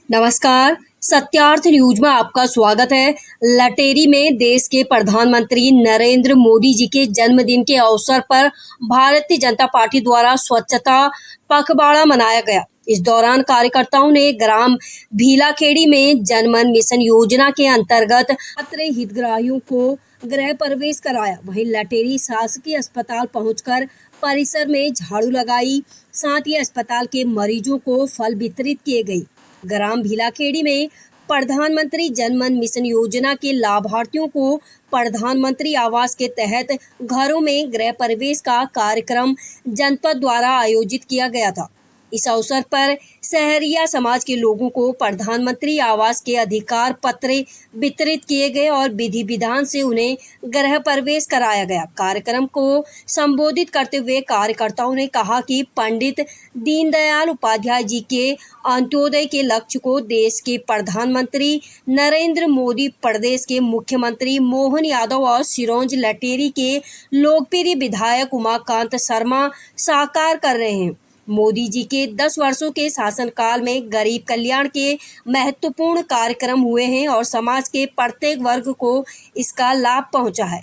नमस्कार, सत्यार्थ न्यूज में आपका स्वागत है। लटेरी में देश के प्रधानमंत्री नरेंद्र मोदी जी के जन्मदिन के अवसर पर भारतीय जनता पार्टी द्वारा स्वच्छता पखवाड़ा मनाया गया। इस दौरान कार्यकर्ताओं ने ग्राम भीलाखेड़ी में जनमन मिशन योजना के अंतर्गत पात्र हितग्राहियों को गृह प्रवेश कराया। वहीं लटेरी शासकीय अस्पताल पहुंचकर परिसर में झाड़ू लगाई, साथ ही अस्पताल के मरीजों को फल वितरित किए गए। ग्राम भीलाखेड़ी में प्रधानमंत्री जनमन मिशन योजना के लाभार्थियों को प्रधानमंत्री आवास के तहत घरों में गृह प्रवेश का कार्यक्रम जनपद द्वारा आयोजित किया गया था। इस अवसर पर सहरिया समाज के लोगों को प्रधानमंत्री आवास के अधिकार पत्र वितरित किए गए और विधि विधान से उन्हें गृह प्रवेश कराया गया। कार्यक्रम को संबोधित करते हुए कार्यकर्ताओं ने कहा कि पंडित दीनदयाल उपाध्याय जी के अंत्योदय के लक्ष्य को देश के प्रधानमंत्री नरेंद्र मोदी, प्रदेश के मुख्यमंत्री मोहन यादव और सिरोंज लटेरी के लोकप्रिय विधायक उमाकांत शर्मा साकार कर रहे हैं। मोदी जी के 10 वर्षों के शासनकाल में गरीब कल्याण के महत्वपूर्ण कार्यक्रम हुए हैं और समाज के प्रत्येक वर्ग को इसका लाभ पहुंचा है।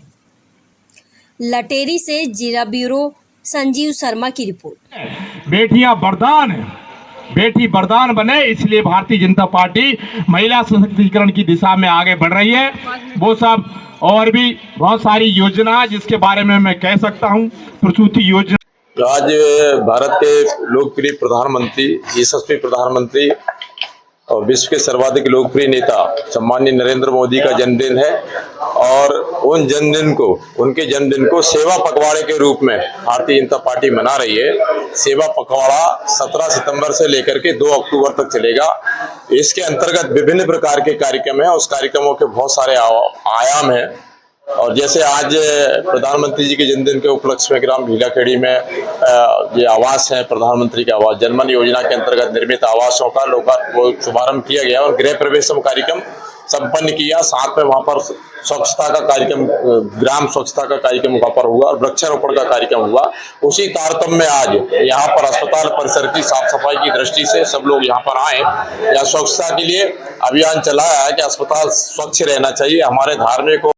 लटेरी से जिला ब्यूरो संजीव शर्मा की रिपोर्ट। बेटियां वरदान है, बेटी वरदान बने, इसलिए भारतीय जनता पार्टी महिला सशक्तिकरण की दिशा में आगे बढ़ रही है। वो सब और भी बहुत सारी योजना जिसके बारे में मैं कह सकता हूँ। प्रसूति योजना आज भारत के लोकप्रिय प्रधानमंत्री, यशस्वी प्रधानमंत्री और विश्व के सर्वाधिक लोकप्रिय नेता सम्माननीय नरेंद्र मोदी का जन्मदिन है और उनके जन्मदिन को सेवा पखवाड़े के रूप में भारतीय जनता पार्टी मना रही है। सेवा पखवाड़ा 17 सितंबर से लेकर के 2 अक्टूबर तक चलेगा। इसके अंतर्गत विभिन्न प्रकार के कार्यक्रम हैं। उस कार्यक्रमों के बहुत सारे आयाम हैं और जैसे आज प्रधानमंत्री जी के जन्मदिन के उपलक्ष्य में ग्राम भीलाखेड़ी में ये आवास है, प्रधानमंत्री के आवास जनमन योजना के अंतर्गत निर्मित आवासों का शुभारंभ किया गया और गृह प्रवेश कार्यक्रम संपन्न किया। साथ में वहां पर स्वच्छता का कार्यक्रम, ग्राम स्वच्छता का कार्यक्रम वहां पर हुआ और वृक्षारोपण का कार्यक्रम हुआ। उसी तारतम्य में आज यहाँ पर अस्पताल परिसर की साफ सफाई की दृष्टि से सब लोग यहाँ पर आए या स्वच्छता के लिए अभियान चलाया है कि अस्पताल स्वच्छ रहना चाहिए। हमारे धार्मिक